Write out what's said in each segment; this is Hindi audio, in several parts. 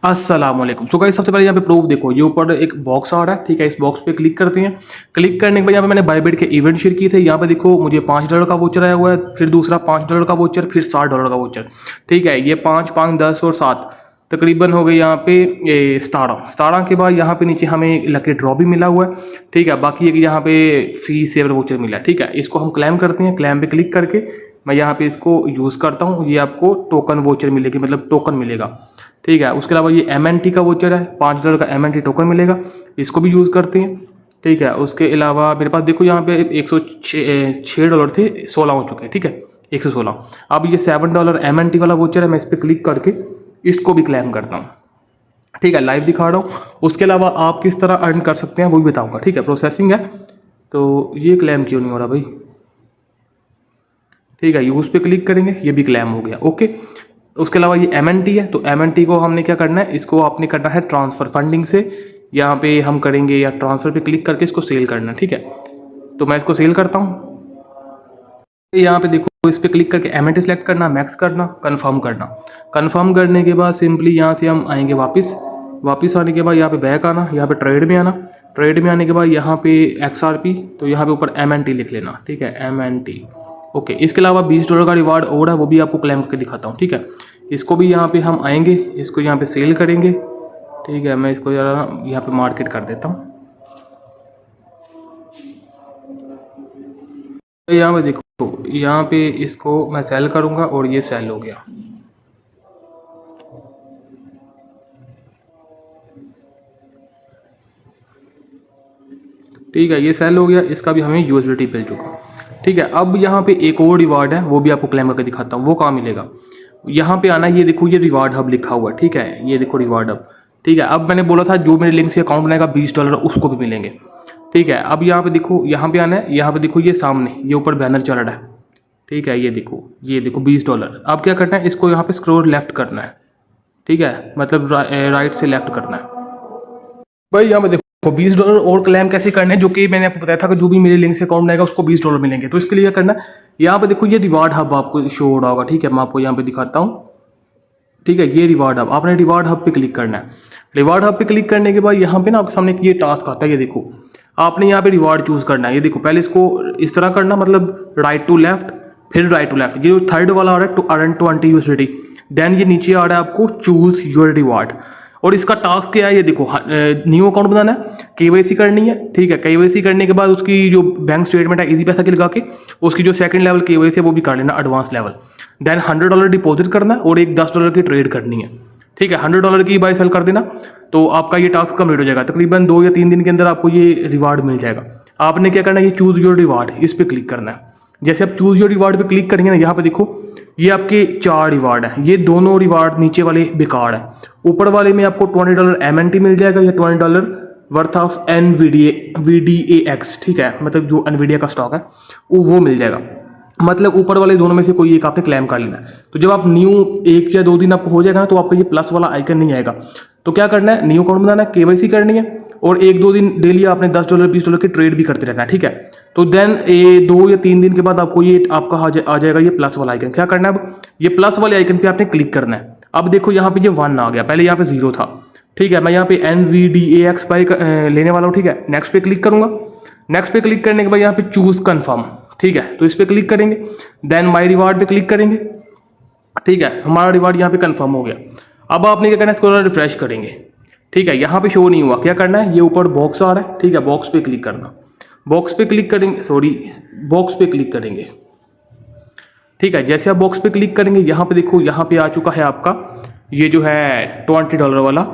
अस्सलाम वालेकुम। तो गाइस सबसे पहले यहाँ पे प्रूफ देखो, ये ऊपर एक बॉक्स आ रहा है, ठीक है। इस बॉक्स पे क्लिक करते हैं। क्लिक करने के बाद यहाँ पे मैंने बायबिट के इवेंट शेयर किए थे। यहाँ पे देखो मुझे $5 का वोचर आया हुआ है, फिर दूसरा $5 का वोचर, फिर $60 का वोचर, ठीक है। ये 5, 5, 10 और 7 तकरीबन हो गए यहाँ पे 17 के बाद यहाँ पे नीचे हमें लकी ड्रॉ भी मिला हुआ है, ठीक है। बाकी एक यहाँ पे फी सेवर वोचर मिला है, ठीक है। इसको हम क्लेम करते हैं। क्लेम पे क्लिक करके मैं यहाँ पे इसको यूज़ करता हूँ। ये आपको टोकन वोचर मिलेगी, मतलब टोकन मिलेगा, ठीक है। उसके अलावा ये MNT का वोचर है, $5 का MNT टोकन मिलेगा, इसको भी यूज़ करते हैं, ठीक है। उसके अलावा मेरे पास देखो यहाँ पे $106 थे, 16 हो चुके हैं, ठीक है, 116। अब ये $7 MNT वाला वोचर है, मैं इस पर क्लिक करके इसको भी क्लेम करता हूँ, ठीक है। लाइव दिखा रहा हूँ। उसके अलावा आप किस तरह अर्न कर सकते हैं वो भी बताऊँगा, ठीक है। प्रोसेसिंग है, तो ये क्लेम क्यों नहीं हो रहा भाई, ठीक है। यूज़ पे क्लिक करेंगे, ये भी क्लेम हो गया, ओके। उसके अलावा ये MNT है, तो MNT को हमने क्या करना है, इसको आपने करना है ट्रांसफ़र फंडिंग से। यहाँ पे हम करेंगे या ट्रांसफ़र पे क्लिक करके इसको सेल करना है, ठीक है। तो मैं इसको सेल करता हूँ। यहाँ पे देखो इस पर क्लिक करके MNT सेलेक्ट करना, मैक्स करना, कन्फर्म करना। कन्फर्म करने के बाद सिंपली यहाँ से हम आएंगे वापस आने के बाद यहाँ पे बैक आना, यहाँ पे ट्रेड में आना। ट्रेड में आने के बाद यहाँ पे XRP, तो यहाँ पे ऊपर MNT लिख लेना, ठीक है, MNT, ओके। इसके अलावा $20 का रिवार्ड और है, वो भी आपको क्लेम करके दिखाता हूँ, ठीक है। इसको भी यहाँ पे हम आएंगे, इसको यहाँ पे सेल करेंगे, ठीक है। मैं इसको ज़रा यहाँ पे मार्केट कर देता हूँ। तो यहाँ पे देखो, यहाँ पे इसको मैं सेल करूँगा और ये सेल हो गया, ठीक है। ये सेल हो गया, इसका भी हमें USDT मिल चुका, ठीक है। अब यहाँ पे एक और रिवार्ड है, वो भी आपको क्लेम करके दिखाता हूँ, वो कहाँ मिलेगा। यहाँ पे आना, ये देखो ये रिवार्ड हब लिखा हुआ है, ठीक है। ये देखो रिवार्ड हब, ठीक है। अब मैंने बोला था जो मेरे लिंक से अकाउंट बनाएगा $20 उसको भी मिलेंगे, ठीक है। अब यहाँ पे देखो, यहाँ पे आना है, यहाँ पे देखो ये सामने ये ऊपर बैनर चल रहा है, ठीक है। ये देखो $20। अब क्या करना है, इसको यहाँ पे स्क्रॉल लेफ्ट करना है, ठीक है, मतलब राइट से लेफ्ट करना है भाई। यहाँ पे देखो $20 और क्लेम कैसे करने हैं, जो कि मैंने आपको बताया था कि जो भी मेरे लिंक से अकाउंट आएगा उसको $20 मिलेंगे। तो इसके लिए क्या करना है, यहाँ पे देखो ये रिवार्ड हब आपको शो हो रहा होगा, ठीक है। मैं आपको यहाँ पे दिखाता हूँ, ठीक है। ये रिवार्ड हब, आपने रिवार्ड हब पे क्लिक करना है। रिवार्ड हब पे क्लिक करने के बाद यहाँ पे ना आपके सामने ये टास्क आता है, ये देखो आपने यहाँ पे रिवार्ड चूज करना है। ये देखो पहले इसको इस तरह करना, मतलब राइट टू लेफ्ट, फिर राइट टू लेफ्ट। ये जो थर्ड वाला आ रहा है टू अर्न 20 USDT, देन ये नीचे आ रहा है आपको चूज योर रिवार्ड। और इसका टास्क क्या है, ये देखो न्यू अकाउंट बनाना है, KYC करनी है, ठीक है। KYC करने के बाद उसकी जो बैंक स्टेटमेंट है इजी पैसा की लगा के उसकी जो सेकंड लेवल KYC है वो भी कर लेना, एडवांस लेवल। देन $100 डिपॉजिट करना है और एक $10 की ट्रेड करनी है, ठीक है। $100 की बाय सेल कर देना, तो आपका ये टास्क कंप्लीट हो जाएगा। तकरीबन 2 या 3 दिन के अंदर आपको ये रिवार्ड मिल जाएगा। आपने क्या करना है, ये चूज योर रिवार्ड, इस पर क्लिक करना है। जैसे आप चूज योर रिवार्ड पे क्लिक करेंगे ना, यहाँ पे देखो ये आपके 4 रिवार्ड है। ये दोनों रिवार्ड नीचे वाले बेकार है। ऊपर वाले में आपको $20 MNT मिल जाएगा, या $20 वर्थ ऑफ VDAX, ठीक है, मतलब जो NVIDIA का स्टॉक है वो मिल जाएगा। मतलब ऊपर वाले दोनों में से कोई एक आपने क्लेम कर लेना है। तो जब आप न्यू 1 या 2 दिन आपको हो जाएगा ना, तो आपका ये प्लस वाला आइकन नहीं आएगा। तो क्या करना है, न्यू अकाउंट बनाना है, KYC करनी है, और 1-2 दिन डेली आपने $10 $20 की ट्रेड भी करते रहना है, ठीक है। तो देन 2 या 3 दिन के बाद आपको ये आपका आ जाएगा ये प्लस वाला आइकन। क्या करना है, अब ये प्लस वाले आइकन पे आपने क्लिक करना है। अब देखो यहाँ पे ये 1 आ गया, पहले यहाँ पे 0 था, ठीक है। मैं यहाँ पे NVDAX बाय लेने वाला हूँ, ठीक है। नेक्स्ट पे क्लिक करूंगा। नेक्स्ट पे क्लिक करने के बाद यहाँ पे चूज कन्फर्म, ठीक है, तो इस पर क्लिक करेंगे। देन माई रिवार्ड पे क्लिक करेंगे, ठीक है। हमारा रिवार्ड यहाँ पे कंफर्म हो गया। अब आपने क्या करना है, इसको रिफ्रेश करेंगे, ठीक है। यहाँ पे शो नहीं हुआ, क्या करना है, ये ऊपर बॉक्स आ रहा है, ठीक है, बॉक्स पे क्लिक करना। बॉक्स पे क्लिक करेंगे, बॉक्स पे क्लिक करेंगे, ठीक है। जैसे आप बॉक्स पे क्लिक करेंगे, यहाँ पे देखो यहाँ पे आ चुका है आपका ये जो है $20 वाला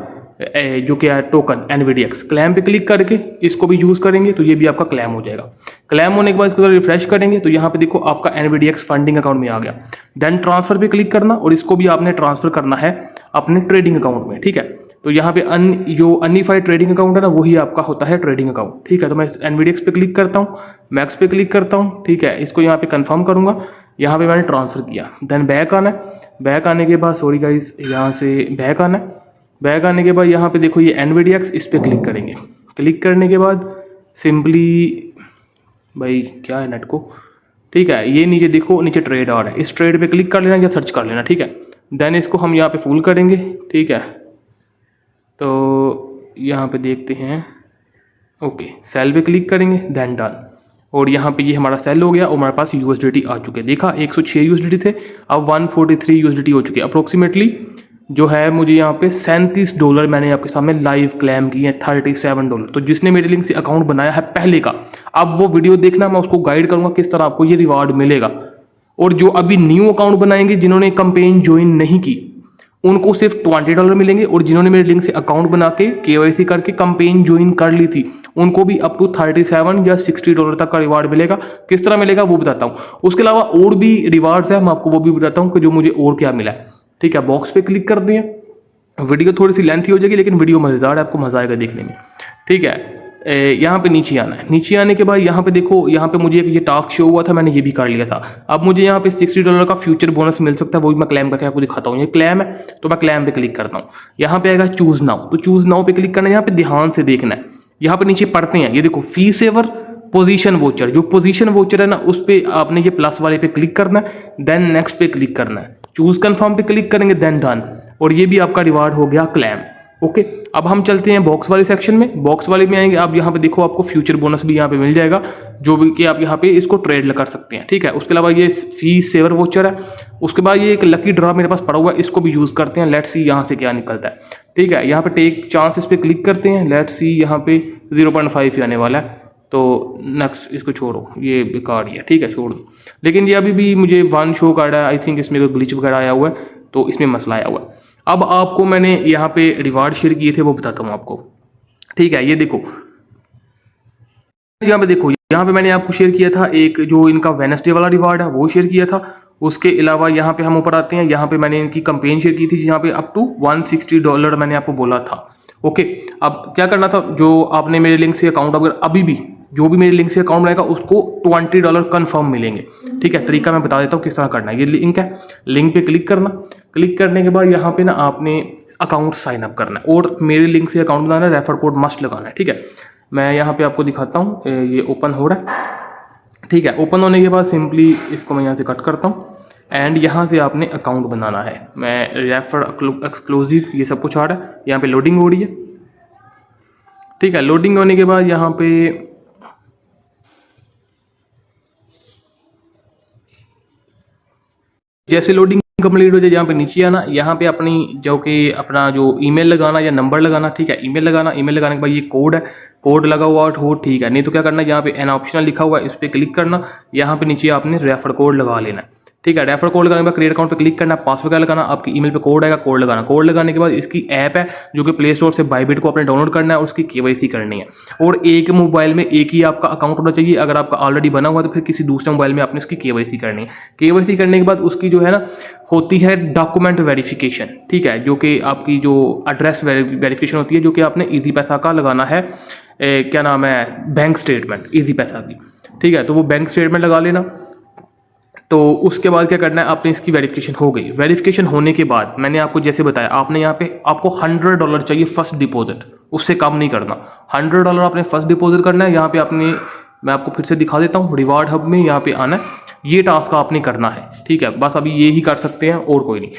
जो क्या है टोकन NVDX। क्लेम पे क्लिक करके इसको भी यूज़ करेंगे तो ये भी आपका क्लेम हो जाएगा। क्लेम होने के बाद इसको रिफ्रेश करेंगे तो यहाँ पे देखो आपका NVDX फंडिंग अकाउंट में आ गया। देन ट्रांसफर पे क्लिक करना और इसको भी आपने ट्रांसफर करना है अपने ट्रेडिंग अकाउंट में, ठीक है। तो यहाँ पे जो अनइफाइड ट्रेडिंग अकाउंट है ना, वही आपका होता है ट्रेडिंग अकाउंट, ठीक है। तो मैं NVDX पे क्लिक करता हूँ, मैक्स पे क्लिक करता हूँ, ठीक है। इसको यहाँ पे कन्फर्म करूँगा, यहाँ पे मैंने ट्रांसफर किया। देन बैक आना है, बैक आने के बाद सॉरी गाइस, यहाँ से बैक आना है। बैक आने के बाद यहाँ पे देखो ये NVDX, इस पर क्लिक करेंगे। क्लिक करने के बाद सिंपली भाई क्या है नेट को, ठीक है, ये नीचे देखो नीचे ट्रेड आ रहा है, इस ट्रेड पे क्लिक कर लेना या सर्च कर लेना, ठीक है। देन इसको हम यहाँ पे फुल करेंगे, ठीक है। तो यहाँ पे देखते हैं, ओके सेल पे क्लिक करेंगे, देन डन। और यहाँ पे ये हमारा सेल हो गया और हमारे पास यूएसडीटी आ चुके हैं। देखा 106 यूएसडीटी थे, अब 143 यूएसडीटी हो चुके हैं अप्रोक्सीमेटली। जो है मुझे यहाँ पे $37 मैंने आपके सामने लाइव क्लेम किए हैं, $37। तो जिसने मेरे लिंक से अकाउंट बनाया है पहले का, अब वो वीडियो देखना, मैं उसको गाइड करूँगा किस तरह आपको ये रिवार्ड मिलेगा। और जो अभी न्यू अकाउंट बनाएंगे, जिन्होंने कैंपेन ज्वाइन नहीं की, उनको सिर्फ $20 मिलेंगे। और जिन्होंने मेरे लिंक से अकाउंट बना के केवाईसी करके कैंपेन ज्वाइन कर ली थी, उनको भी अप टू 37 या $60 तक का रिवार्ड मिलेगा। किस तरह मिलेगा वो बताता हूँ। उसके अलावा और भी रिवार्ड्स है, मैं आपको वो भी बताता हूँ कि जो मुझे और क्या मिला है। ठीक है, बॉक्स पे क्लिक कर दिए। वीडियो थोड़ी सी लेंथी हो जाएगी, लेकिन वीडियो मजेदार है, आपको मजा आएगा देखने में। ठीक है, यहाँ पे नीचे आना है। नीचे आने के बाद यहाँ पे देखो, यहाँ पे मुझे ये टास्क शो हुआ था, मैंने ये भी कर लिया था। अब मुझे यहाँ पे $60 का फ्यूचर बोनस मिल सकता है, वो भी मैं क्लेम करके आपको दिखाता हूँ। ये क्लेम है तो मैं क्लेम पे क्लिक करता हूँ। यहाँ पे आएगा चूज नाउ, तो चूज नाउ पे क्लिक करना है। यहाँ पे ध्यान से देखना है, यहाँ पे नीचे पढ़ते हैं, ये देखो फी सेवर पोजीशन वोचर। जो पोजीशन वोचर है ना, उस पर आपने ये प्लस वाले पे क्लिक करना है, देन नेक्स्ट पे क्लिक करना है, चूज कन्फर्म पे क्लिक करेंगे, देन डन। और ये भी आपका रिवार्ड हो गया क्लेम। ओके, अब हम चलते हैं बॉक्स वाले सेक्शन में। बॉक्स वाले में आएंगे, आप यहाँ पे देखो आपको फ्यूचर बोनस भी यहाँ पे मिल जाएगा, जो भी कि आप यहाँ पे इसको ट्रेड कर सकते हैं। ठीक है, उसके अलावा ये फी सेवर वोचर है। उसके बाद ये एक लकी ड्रॉ मेरे पास पड़ा हुआ है, इसको भी यूज करते हैं। लेट्स सी यहाँ से क्या निकलता है। ठीक है, यहाँ पे टेक चांसेस पे क्लिक करते हैं। लेट्स सी यहाँ पे 0.5 आने वाला है, तो नेक्स्ट इसको छोड़ो, ये बेकार ही है। ठीक है, छोड़ दो। लेकिन ये अभी भी मुझे 1 शो कर रहा है, आई थिंक इसमें कोई ग्लिच वगैरह आया हुआ है, तो इसमें मसला आया हुआ है। अब आपको मैंने यहाँ पे रिवार्ड शेयर किए थे, वो बताता हूँ आपको। ठीक है, ये देखो, यहाँ पे देखो, यहाँ पे मैंने आपको शेयर किया था एक जो इनका वेडनेसडे वाला रिवार्ड है, वो शेयर किया था। उसके अलावा यहाँ पे हम ऊपर आते हैं, यहाँ पे मैंने इनकी कैंपेन शेयर की थी, यहाँ पे अप टू $160 मैंने आपको बोला था। ओके, अब क्या करना था, जो आपने मेरे लिंक से अकाउंट, अगर अभी भी जो भी मेरे लिंक से अकाउंट बनाएगा उसको $20 कन्फर्म मिलेंगे। ठीक है, तरीका मैं बता देता हूँ किस तरह करना है। ये लिंक है, लिंक पे क्लिक करना। क्लिक करने के बाद यहाँ पे ना आपने अकाउंट साइन अप करना है, और मेरे लिंक से अकाउंट बनाना है, रेफर कोड मस्ट लगाना है। ठीक है, मैं यहाँ पे आपको दिखाता हूँ, ये ओपन हो रहा है। ठीक है, ओपन होने के बाद सिंपली इसको मैं यहाँ से कट करता हूँ, एंड यहाँ से आपने अकाउंट बनाना है। मैं रेफर एक्सक्लूसिव ये सब कुछ आ रहा है, यहाँ पे लोडिंग हो रही है। ठीक है, लोडिंग होने के बाद यहाँ पे जैसे लोडिंग कंप्लीट हो जाए, यहाँ पे नीचे आना, यहाँ पे अपनी जो कि अपना जो ईमेल लगाना या नंबर लगाना। ठीक है, ईमेल लगाना, ईमेल लगाने के बाद ये कोड है, कोड लगा हुआ हो, ठीक है। नहीं तो क्या करना है, यहाँ पे एन ऑप्शनल लिखा हुआ है, इस पर क्लिक करना। यहाँ पे नीचे आपने रेफर कोड लगा लेना है। ठीक है, रेफर कोड लगाने के बाद क्रिएट अकाउंट पे क्लिक करना, पासवर्ड क्या लगाना, आपकी ईमेल पे कोड आएगा, कोड लगाना। कोड लगाने के बाद इसकी ऐप है जो कि प्ले स्टोर से बाइबिट को अपने डाउनलोड करना है और उसकी केवाईसी करनी है। और एक मोबाइल में एक ही आपका अकाउंट होना चाहिए। अगर आपका ऑलरेडी बना हुआ तो फिर किसी दूसरे मोबाइल में आपने उसकी केवाईसी करनी है। केवाईसी करने के बाद उसकी जो है ना होती है डॉक्यूमेंट वेरिफिकेशन। ठीक है, जो कि आपकी जो एड्रेस वेरिफिकेशन होती है, जो कि आपने ईजी पैसा का लगाना है, क्या नाम है, बैंक स्टेटमेंट ईजी पैसा की। ठीक है, तो वो बैंक स्टेटमेंट लगा लेना। तो उसके बाद क्या करना है, आपने इसकी वेरिफिकेशन हो गई। वेरिफिकेशन होने के बाद मैंने आपको जैसे बताया, आपने यहाँ पे आपको $100 चाहिए फर्स्ट डिपॉजिट, उससे कम नहीं करना। $100 आपने फर्स्ट डिपॉजिट करना है। यहाँ पे आपने, मैं आपको फिर से दिखा देता हूँ, रिवार्ड हब में यहाँ पे आना है, ये टास्क आपने करना है। ठीक है, बस अभी ये ही कर सकते हैं और कोई नहीं।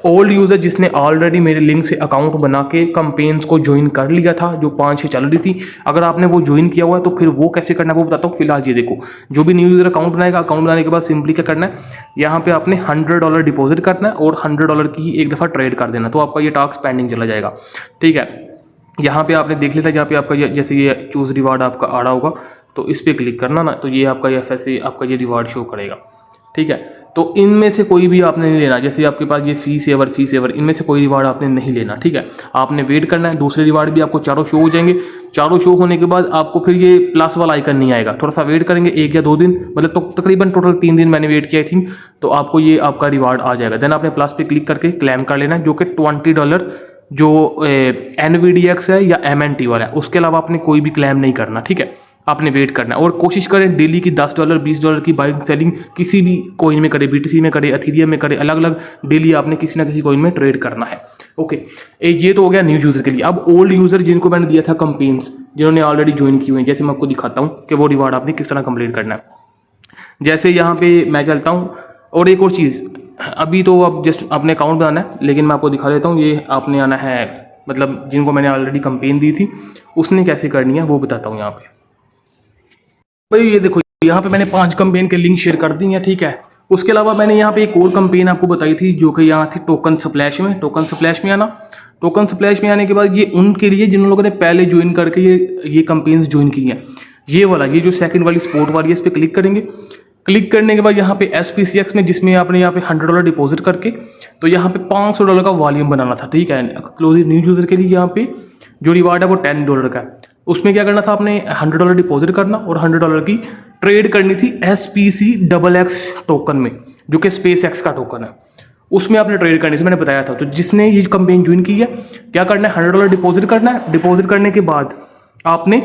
ओल्ड यूजर जिसने ऑलरेडी मेरे लिंक से अकाउंट बना के कंपेन्स को ज्वाइन कर लिया था, जो 5-6 चल रही थी, अगर आपने वो ज्वाइन किया हुआ है तो फिर वो कैसे करना है वो बताता हूँ। फिलहाल ये देखो, जो भी न्यू यूजर अकाउंट बनाएगा, अकाउंट बनाने के बाद सिंपली क्या करना है, यहाँ पे आपने $100 डिपॉजिट करना है और $100 की एक दफ़ा ट्रेड कर देना, तो आपका ये टास्क पेंडिंग चला जाएगा। ठीक है, यहाँ पे आपने देख लिया था, यहाँ पे आपका जैसे ये चूज रिवार्ड आपका आ रहा होगा, तो इस पर क्लिक करना ना, तो ये आपका FSA आपका ये रिवार्ड शो करेगा। ठीक है, तो इनमें से कोई भी आपने नहीं लेना। जैसे आपके पास ये फी सेवर, इनमें से कोई रिवार्ड आपने नहीं लेना। ठीक है, आपने वेट करना है, दूसरे रिवार्ड भी आपको चारों शो हो जाएंगे। चारों शो होने के बाद आपको फिर ये प्लस वाला आइकन नहीं आएगा, थोड़ा सा वेट करेंगे 1 या 2 दिन, मतलब तो तकरीबन टोटल 3 दिन मैंने वेट किया आई थिंक, तो आपको ये आपका रिवार्ड आ जाएगा। देन आपने प्लस पे क्लिक करके क्लेम कर लेना है, जो कि $20 जो NVDX है या MNT वाला है, उसके अलावा आपने कोई भी क्लेम नहीं करना। ठीक है, आपने वेट करना है और कोशिश करें डेली की $10 $20 की बाइंग सेलिंग किसी भी कॉइन में करे, BTC में करे, एथेरियम में करे, अलग अलग डेली आपने किसी ना किसी कॉइन में ट्रेड करना है। ओके, ये तो हो गया न्यू यूजर के लिए। अब ओल्ड यूजर जिनको मैंने दिया था कंपेन्स, जिन्होंने ऑलरेडी ज्वाइन की हुई हैं, जैसे मैं आपको दिखाता हूँ कि वो रिवार्ड आपने किस तरह कंप्लीट करना है। जैसे यहाँ पे मैं चलता हूँ, और एक और चीज़, अभी तो अब जस्ट अपने अकाउंट बनाना है, लेकिन मैं आपको दिखा देता हूँ। ये आपने आना है मतलब जिनको मैंने ऑलरेडी कंपेन दी थी उसने कैसे करनी है वो बताता हूँ यहाँ पे। भाई ये देखो यहाँ पे मैंने 5 कंपेन के लिंक शेयर कर दी हैं, ठीक है। उसके अलावा मैंने यहाँ पे एक और कंपेन आपको बताई थी जो कि यहाँ थी टोकन स्प्लैश में। टोकन स्प्लैश में आना, टोकन स्प्लैश में आने के बाद ये उनके लिए जिन लोगों ने पहले ज्वाइन करके ये कंपेन्स ज्वाइन की हैं। ये वाला, ये जो सेकंड वाली स्पोर्ट वाली है, इस पर क्लिक करेंगे। क्लिक करने के बाद यहाँ पे SPCX में, जिसमें आपने यहाँ पे $100 डिपॉजिट करके तो यहाँ पे $500 का वॉल्यूम बनाना था, ठीक है। एक्सक्लूसिव न्यू यूजर के लिए यहाँ पे जो रिवार्ड है वो $10 का है। उसमें क्या करना था, आपने $100 डिपॉजिट करना और $100 की ट्रेड करनी थी SPCXX टोकन में, जो कि SpaceX का टोकन है। उसमें आपने ट्रेड करनी थी, मैंने बताया था। तो जिसने ये कंपेन ज्वाइन की है, क्या करना है, $100 डिपॉजिट करना है। डिपॉजिट करने के बाद आपने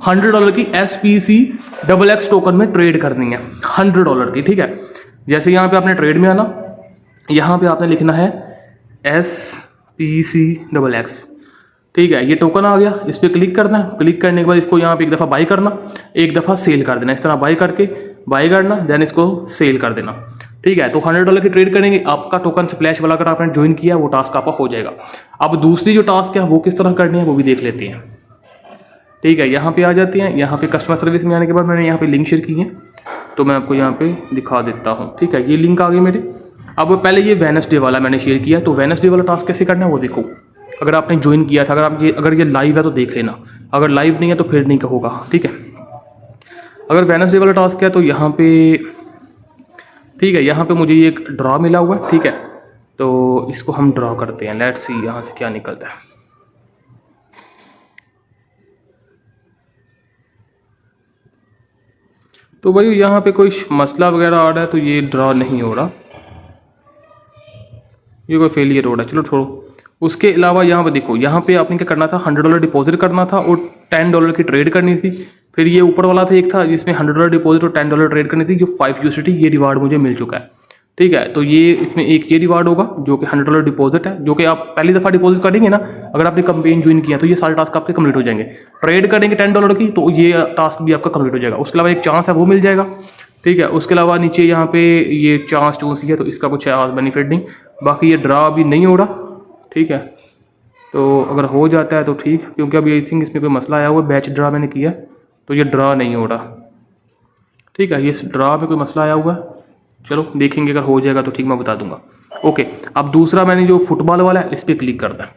$100 की SPCXX टोकन में ट्रेड करनी है, $100 की, ठीक है। जैसे यहाँ पे आपने ट्रेड में आना, यहाँ पे आपने लिखना है SPCXX, ठीक है। ये टोकन आ गया, इस पर क्लिक करना है। क्लिक करने के बाद इसको यहाँ पे एक दफ़ा बाई करना, एक दफ़ा सेल कर देना। इस तरह बाई करके बाई करना, देन इसको सेल कर देना, ठीक है। तो $100 की ट्रेड करेंगे, आपका टोकन स्प्लैश वाला अगर आपने ज्वाइन किया वो टास्क आपका हो जाएगा। अब दूसरी जो टास्क है वो किस तरह करनी है वो भी देख लेते हैं, ठीक है। यहाँ पे आ जाते हैं। यहाँ पे कस्टमर सर्विस में आने के बाद मैंने यहाँ पे लिंक शेयर की है, तो मैं आपको यहाँ पे दिखा देता हूँ, ठीक है। ये लिंक आ गए मेरे। अब पहले ये वेडनेसडे वाला मैंने शेयर किया, तो वेडनेसडे वाला टास्क कैसे करना है वो देखो। अगर आपने ज्वाइन किया था, अगर ये लाइव है तो देख लेना, अगर लाइव नहीं है तो फिर नहीं होगा, ठीक है। अगर वेडनेसडे वाला टास्क है तो यहाँ पे, ठीक है, यहाँ पे मुझे ये एक ड्रॉ मिला हुआ है, ठीक है। तो इसको हम ड्रॉ करते हैं, लेट्स सी यहाँ से क्या निकलता है। तो भाई यहाँ पे कोई मसला वगैरह आ रहा है, तो ये ड्रॉ नहीं हो रहा, ये कोई फेलियर हो रहा है, चलो छोड़ो। उसके अलावा यहाँ पे देखो, यहाँ पे आपने क्या करना था, $100 डिपॉजिट करना था और $10 की ट्रेड करनी थी। फिर ये ऊपर वाला था एक था जिसमें $100 डिपॉजिट और $10 ट्रेड करनी थी, जो 5 USDT ये रिवार्ड मुझे मिल चुका है, ठीक है। तो ये इसमें एक ये रिवार्ड होगा जो कि $100 डिपॉजिट है, जो कि आप पहली दफ़ा डिपॉजिट करेंगे ना, अगर आपने कंपेन ज्वाइन किया तो ये सारे टास्क आपके कंप्लीट हो जाएंगे। ट्रेड करेंगे $10 की तो ये टास्क भी आपका कंप्लीट हो जाएगा। उसके अलावा एक चांस है वो मिल जाएगा, ठीक है। उसके अलावा नीचे यहाँ पे ये चांस चूंसी है, तो इसका कुछ खास बेनिफिट नहीं। बाकी ये ड्रा अभी नहीं हो रहा, ठीक है। तो अगर हो जाता है तो ठीक, क्योंकि अभी आई थिंक इसमें कोई मसला आया हुआ है। बैच ड्रा मैंने किया तो ये ड्रा नहीं हो रहा, ठीक है। ये ड्रा में कोई मसला आया हुआ है, चलो देखेंगे, अगर हो जाएगा तो ठीक, मैं बता दूंगा। ओके, अब दूसरा मैंने जो फुटबॉल वाला है इस पर क्लिक करना है।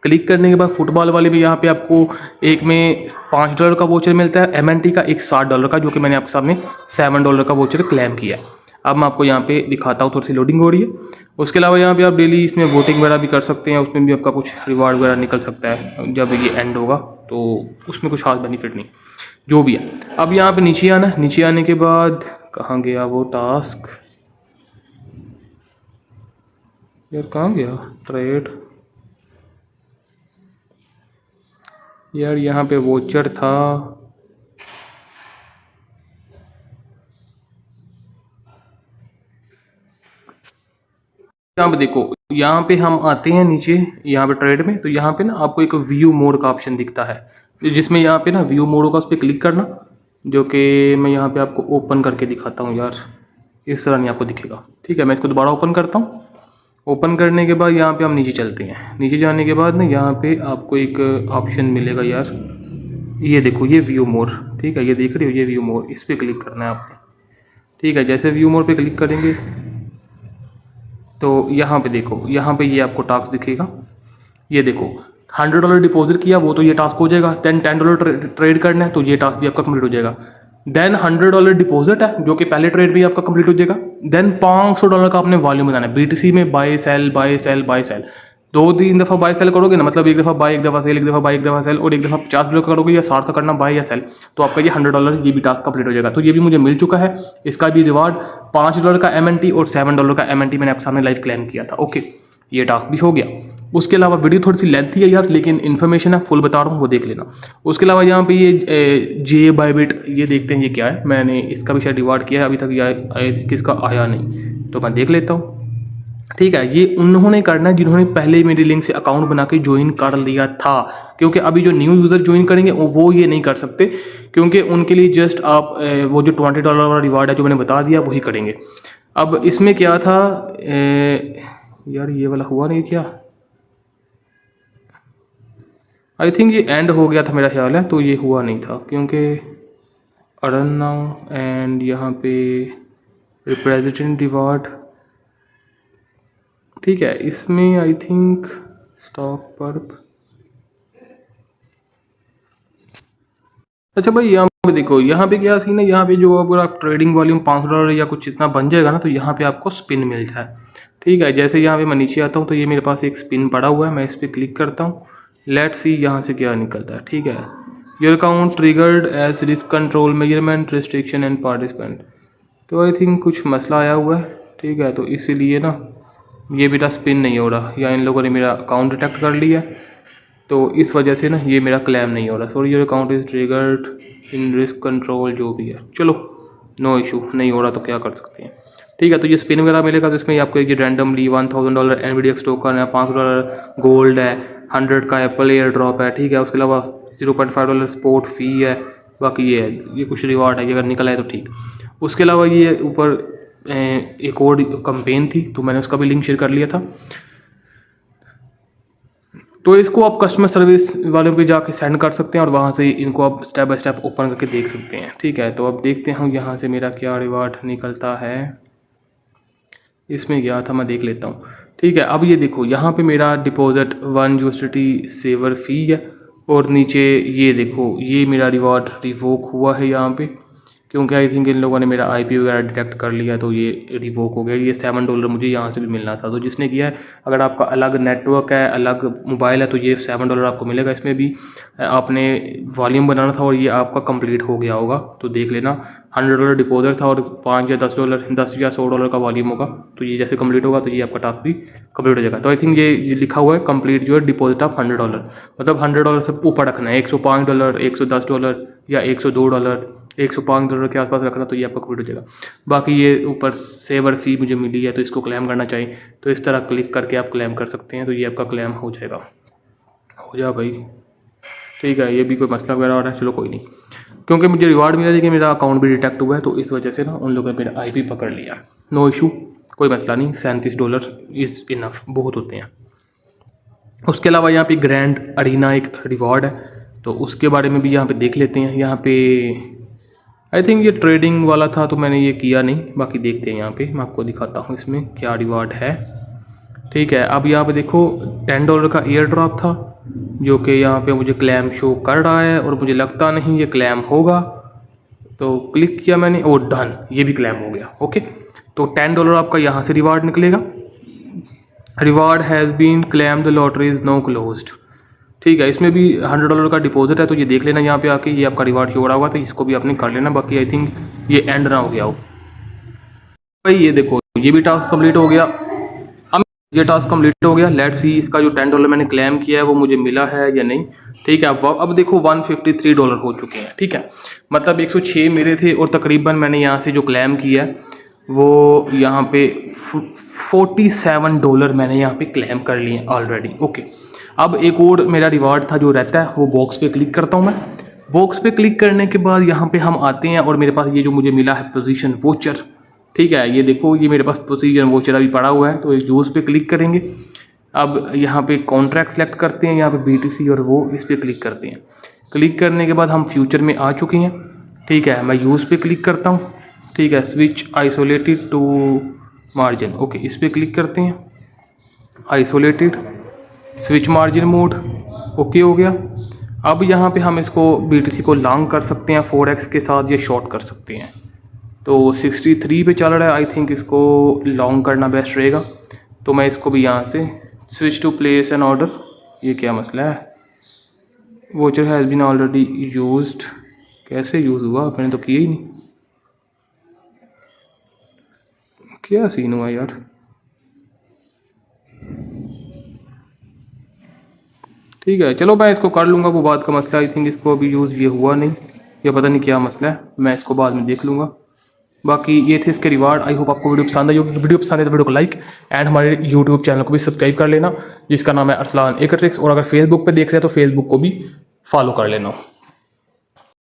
क्लिक करने के बाद फुटबॉल वाले में यहाँ पे आपको एक में $5 का वोचर मिलता है MNT का, एक $60 का, जो कि मैंने आपके सामने $7 का वोचर क्लेम किया है। अब मैं आपको यहाँ पे दिखाता हूँ, थोड़ी सी लोडिंग हो रही है। उसके अलावा यहाँ पे आप डेली इसमें वोटिंग वगैरह भी कर सकते हैं, उसमें भी आपका कुछ रिवार्ड वगैरह निकल सकता है जब ये एंड होगा, तो उसमें कुछ खास बेनिफिट नहीं, जो भी है। अब यहाँ पे नीचे आना है। नीचे आने के बाद कहाँ गया वो टास्क, यार कहाँ गया ट्रेड, यार यहाँ पे वोचर था, यहाँ पे देखो, यहाँ पे हम आते हैं नीचे, यहाँ पे ट्रेड में, तो यहाँ पे ना आपको एक व्यू मोड का ऑप्शन दिखता है, जिसमें यहाँ पे ना व्यू मोड होगा, उस पर क्लिक करना, जो कि मैं यहाँ पे आपको ओपन करके दिखाता हूँ। यार इस तरह नहीं आपको दिखेगा, ठीक है। मैं इसको दोबारा ओपन करता हूँ। ओपन करने के बाद यहाँ पे हम नीचे चलते हैं। नीचे जाने के बाद ना यहाँ पे आपको एक ऑप्शन मिलेगा, यार ये देखो, ये व्यू मोड, ठीक है, ये देख रहे हो, ये व्यू मोड, इस पर क्लिक करना है आपने, ठीक है। जैसे व्यू मोड पे क्लिक करेंगे तो यहाँ पे देखो, यहाँ पे ये आपको टास्क दिखेगा। ये देखो, $100 डिपॉजिट किया वो तो ये टास्क हो जाएगा। देन $10 ट्रेड करना है तो ये टास्क भी आपका कंप्लीट हो जाएगा। देन $100 डिपॉजिट है, जो कि पहले ट्रेड भी आपका कंप्लीट हो जाएगा। देन $500 का आपने वॉल्यूम बनाना है। BTC में buy sell buy sell buy sell, 2-3 दफ़ा बाय सेल करोगे ना, मतलब एक दफ़ा बाय, एक दफ़ा सेल, एक दफ़ा बाय, एक दफ़ा सेल, और एक दफ़ा $50 का करोगे या 60 का करना बाय या सेल, तो आपका ये $100 ये भी टास्क कंप्लीट हो जाएगा। तो ये भी मुझे मिल चुका है। इसका भी रिवार्ड $5 का MNT और $7 का MNT मैंने आपके सामने लाइव क्लेम किया था। ओके, ये टास्क भी हो गया। उसके अलावा वीडियो थोड़ी सी लेंथी है यार, लेकिन इन्फॉर्मेशन है फुल बता रहा हूँ, वो देख लेना। उसके अलावा यहाँ पे ये जे बायबिट, ये देखते हैं ये क्या है। मैंने इसका भी शायद रिवार्ड किया है, अभी तक किसका आया नहीं, तो मैं देख लेता हूँ, ठीक है। ये उन्होंने करना है जिन्होंने पहले मेरी लिंक से अकाउंट बना के ज्वाइन कर लिया था, क्योंकि अभी जो न्यू यूज़र ज्वाइन करेंगे वो ये नहीं कर सकते, क्योंकि उनके लिए जस्ट आप वो जो $20 वाला रिवार्ड है जो मैंने बता दिया वही करेंगे। अब इसमें क्या था, यार ये वाला हुआ नहीं क्या, आई थिंक ये एंड हो गया था मेरा ख्याल है, तो ये हुआ नहीं था क्योंकि अर्न नाउ एंड यहाँ पे रिप्रेजेंटेटिव रिवार्ड, ठीक है। इसमें आई थिंक स्टॉक पर्प, अच्छा भाई यहाँ पे देखो, यहाँ पे क्या सीन है, यहाँ पे जो अगर आप ट्रेडिंग वॉल्यूम $5 या कुछ इतना बन जाएगा ना, तो यहाँ पे आपको स्पिन मिलता है, ठीक है। जैसे यहाँ पे मैं नीचे आता हूँ तो ये मेरे पास एक स्पिन पड़ा हुआ है, मैं इस पर क्लिक करता हूँ, लेट्स सी यहाँ से क्या निकलता है, ठीक है। Your account triggered as risk control measurement restriction and participant, तो आई थिंक कुछ मसला आया हुआ है, ठीक है। तो इसीलिए ना ये मेरा स्पिन नहीं हो रहा, या इन लोगों ने मेरा अकाउंट डिटेक्ट कर लिया, तो इस वजह से ना ये मेरा क्लेम नहीं हो रहा। Sorry your account is triggered in risk control, जो भी है, चलो नो इशू, नहीं हो रहा तो क्या कर सकते हैं, ठीक है। तो ये स्पिन वगैरह मिलेगा, तो इसमें आपको ये रैंडमली $1000 NVIDIA टोकन है, $5 गोल्ड है, 100 का एप्पल एयर ड्रॉप है, ठीक है। उसके अलावा $0.5 स्पोर्ट फ़ी है, बाकी ये है, ये कुछ रिवार्ड है, ये अगर निकल आए तो ठीक। उसके अलावा ये ऊपर एक और कंपेन थी, तो मैंने उसका भी लिंक शेयर कर लिया था, तो इसको आप कस्टमर सर्विस वालों पे जाके सेंड कर सकते हैं और वहाँ से इनको आप स्टेप बाय स्टेप ओपन करके देख सकते हैं, ठीक है। तो अब देखते हैं यहाँ से मेरा क्या रिवार्ड निकलता है। इसमें गया था, मैं देख लेता हूँ, ठीक है। अब ये देखो, यहाँ पे मेरा डिपॉजिट 1 USDT सेवर फ़ी है, और नीचे ये देखो, ये मेरा रिवार्ड रिवोक हुआ है यहाँ पे, क्योंकि आई थिंक इन लोगों ने मेरा IP वगैरह डिटेक्ट कर लिया, तो ये रिवोक हो गया। ये $7 मुझे यहाँ से भी मिलना था, तो जिसने किया है, अगर आपका अलग नेटवर्क है, अलग मोबाइल है, तो ये $7 आपको मिलेगा। इसमें भी आपने वॉल्यूम बनाना था और ये आपका कंप्लीट हो गया होगा, तो देख लेना। $100 डिपॉजिट था और $5 या $10 10 या $100 का वॉल्यूम होगा, तो ये जैसे कंप्लीट होगा तो ये आपका टास्क भी कंप्लीट हो जाएगा। तो आई थिंक ये लिखा हुआ है कंप्लीट जो है डिपॉजिट ऑफ $100, मतलब $100 से ऊपर रखना है, $105, $110 या $102, $105 के आसपास रखना, तो ये आपका कंप्लीट हो जाएगा। बाकी ये ऊपर सेवर फ़ी मुझे मिली है, तो इसको क्लेम करना चाहिए, तो इस तरह क्लिक करके आप क्लेम कर सकते हैं, तो ये आपका क्लेम हो जाएगा। हो जा भाई, ठीक है। ये भी कोई मसला वगैरह हो रहा है, चलो कोई नहीं, क्योंकि मुझे रिवार्ड मिला, लेकिन मेरा अकाउंट भी डिटेक्ट हुआ है, तो इस वजह से ना उन लोगों ने मेरा IP पकड़ लिया। नो इशू, कोई मसला नहीं, $37 इज़ इनफ, बहुत होते हैं। उसके अलावा यहाँ पे ग्रैंड अरीना एक रिवॉर्ड है, तो उसके बारे में भी यहाँ पे देख लेते हैं। यहाँ पे आई थिंक ये ट्रेडिंग वाला था, तो मैंने ये किया नहीं, बाकी देखते हैं। यहाँ पे मैं आपको दिखाता हूँ इसमें क्या रिवार्ड है, ठीक है। अब यहाँ पे देखो, $10 का एयर ड्रॉप था, जो कि यहाँ पे मुझे क्लेम शो कर रहा है, और मुझे लगता नहीं ये क्लेम होगा, तो क्लिक किया मैंने, और डन, ये भी क्लेम हो गया। ओके, तो $10 आपका यहाँ से रिवार्ड निकलेगा। Reward has been claim, the lottery is no closed, ठीक है। इसमें भी $100 का डिपॉजिट है, तो ये देख लेना यहाँ पे आके, ये आपका रिवार्ड शो हो रहा होगा, तो इसको भी आपने कर लेना। बाकी आई थिंक ये एंड ना हो गया हो भाई। ये देखो, ये भी टास्क कंप्लीट हो गया। अब ये टास्क कंप्लीट हो गया, लेट्स सी इसका जो $10 मैंने क्लेम किया है वो मुझे मिला है या नहीं, ठीक है। अब देखो $153 हो चुके हैं, ठीक है। मतलब 106 मेरे थे, और तकरीबन मैंने यहाँ से जो क्लेम किया है वो यहाँ पे $47 मैंने यहाँ पे क्लेम कर लिए ऑलरेडी। ओके, अब एक और मेरा रिवार्ड था जो रहता है, वो बॉक्स पे क्लिक करता हूँ मैं। बॉक्स पे क्लिक करने के बाद यहाँ पे हम आते हैं, और मेरे पास ये जो मुझे मिला है पोजीशन वोचर, ठीक है। ये देखो, ये मेरे पास पोजीशन वोचर अभी पड़ा हुआ है, तो यूज़ पे क्लिक करेंगे। अब यहाँ पे कॉन्ट्रैक्ट सेलेक्ट करते हैं, यहाँ पे BTC, और वो इस पर क्लिक करते हैं। क्लिक करने के बाद हम फ्यूचर में आ चुके हैं, ठीक है। मैं यूज़ पे क्लिक करता हूँ, ठीक है। Switch isolated to margin, okay, इस पर क्लिक करते हैं। Isolated switch margin mode, okay हो गया। अब यहाँ पे हम इसको BTC को लॉन्ग कर सकते हैं, Forex के साथ ये शॉर्ट कर सकते हैं। तो 63 पे चल रहा है, आई थिंक इसको लॉन्ग करना बेस्ट रहेगा। तो मैं इसको भी यहाँ से switch to place an order, ये क्या मसला है, voucher has been already used, कैसे यूज़ हुआ, मैंने तो किया ही नहीं, क्या सीन हुआ यार। ठीक है, चलो मैं इसको कर लूँगा, वो बात का मसला। आई थिंक इसको अभी यूज़ ये हुआ नहीं, या पता नहीं क्या मसला है, मैं इसको बाद में देख लूँगा। बाकी ये थे इसके रिवार्ड। आई होप आपको वीडियो पसंद आई होगी। वीडियो पसंद है तो वीडियो को लाइक, एंड हमारे यूट्यूब चैनल को भी सब्सक्राइब कर लेना, जिसका नाम है अरसलान एकेट्रिक्स। और अगर फेसबुक पे देख रहे हैं तो फेसबुक को भी फॉलो कर लेना।